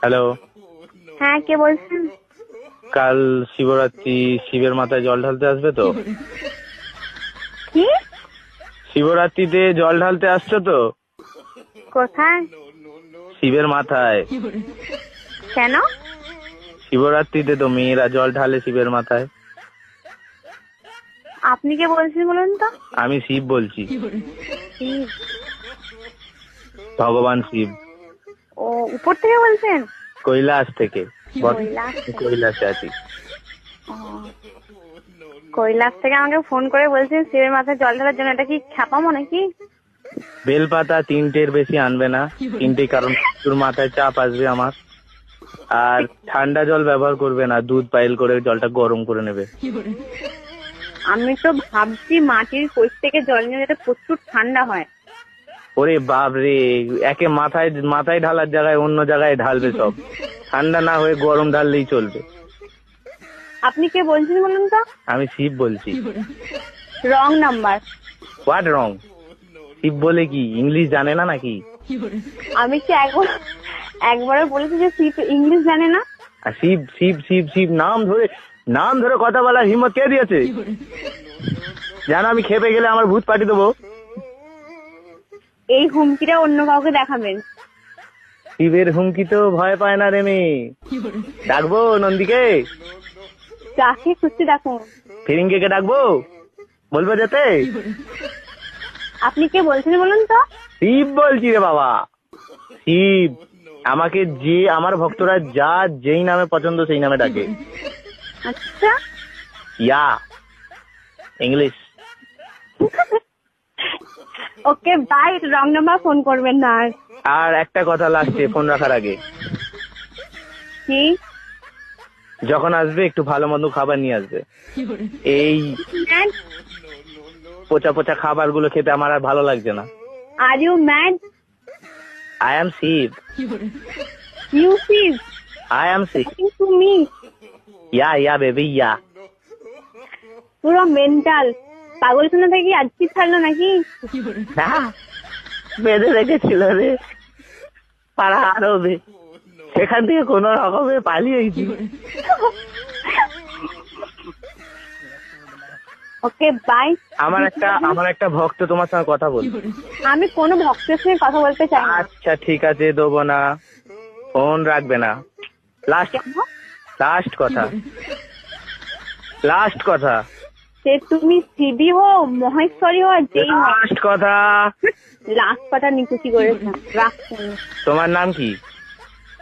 Hello, হ্যাঁ, কে বলছেন? কাল শিবরাত্রি, শিবের মাথায় জল ঢালতে আসবে তো? কি? শিবরাত্রিতে জল ঢালতে আসছো তো? কোথায়? শিবের মাথায়। কেন? শিবরাত্রিতে তো মেয়েরা জল ঢালে শিবের মাথায়। আপনি কে বলছেন বলুন তো? আমি শিব বলছি, শিব? ভগবান শিব। ও, উপর থেকে বলছেন? কৈলাস থেকে। কৈলাস থেকে? কৈলাসে আছি। ও, কৈলাস থেকে আমাকে ফোন করে বলছেন শিবের মাথায় জল ঢালার জন্য। এটা কি খ্যাপামো নাকি? বেলপাতা 3টের বেশি আনবে না, 3টে, কারণ তোর মাথায় চাপ আসবে আমার। আর ঠান্ডা জল ব্যবহার করবে না, দুধ পাইল করে জলটা গরম করে নেবে। আমি তো ভাবছি মাটির কোষ থেকে জল নিয়ে যেটা প্রচুর ঠান্ডা হয়। ওরে বাপ রে, একে মাথায় মাথায় ঢালার জায়গায় অন্য জায়গায় ঢালবে সব। ঠান্ডা না হয়ে গরম ঢাললেই চলবে। আপনি কে বলছেন বলুন তো? আমি শিব বলছি। Wrong number. What wrong? Shiva বলে কি ইংলিশ জানে না নাকি? আমি কি একবারও বলেছি যে শিব ইংলিশ জানে না? আর শিব শিব শিব শিব নাম ধরে কথা বলার হিম্মত কে দিয়েছে? জানো আমি খেপে গেলে আমার ভূত পাঠিয়ে দেবো। এই হুমকিটা অন্য কাউকে দেখাবেন। শিবের হুমকি তো ভয় পায় না রে মেয়ে। ডাকবো নন্দীকে? যাকে খুশি দেখুন। ফিরিঙ্গে কে ডাকবো? বলবো যেতে? আপনি কে বলছেন বলুন তো? শিব বলছি রে বাবা, শিব। আমাকে যে আমার ভক্তরা যা যেই নামে পছন্দ সেই নামে ডাকে। আচ্ছা। Yeah English. Okay bye, wrong number phone করবেন না আর। আর একটা কথা লাস্টে ফোন রাখার আগে, কি? যখন আসবে একটু ভালো মন্দ খাবার নিয়ে আসবে। এই পচা পচা খাবার গুলো খেতে আমার আর ভালো লাগছে না। Are you mad? I am Shiv. You Shiv? I am Shiv. To me? Yeah baby yeah. পুরো মেন্টাল পাগলখানা থেকে আজকে ছাড়লো নাকি? না, বেঁধে রেখেছিল রে পাড়া আরবে, সেখান থেকে কোন রকমে পালিয়েছি। Okay bye. আমার একটা ভক্ত তোমার সঙ্গে কথা বল। আমি কোনো ভক্তের সঙ্গে কথা বলতে চাই না। আচ্ছা ঠিক আছে, দেবো না, ফোন রাখবে না। লাস্ট কথা। সে তুমি শিবই হো, মহেশ্বরী হো, যেই লাস্ট কথা। লাস্ট কথা নিকুচি করেছে। রাখছেন? তোমার নাম কি?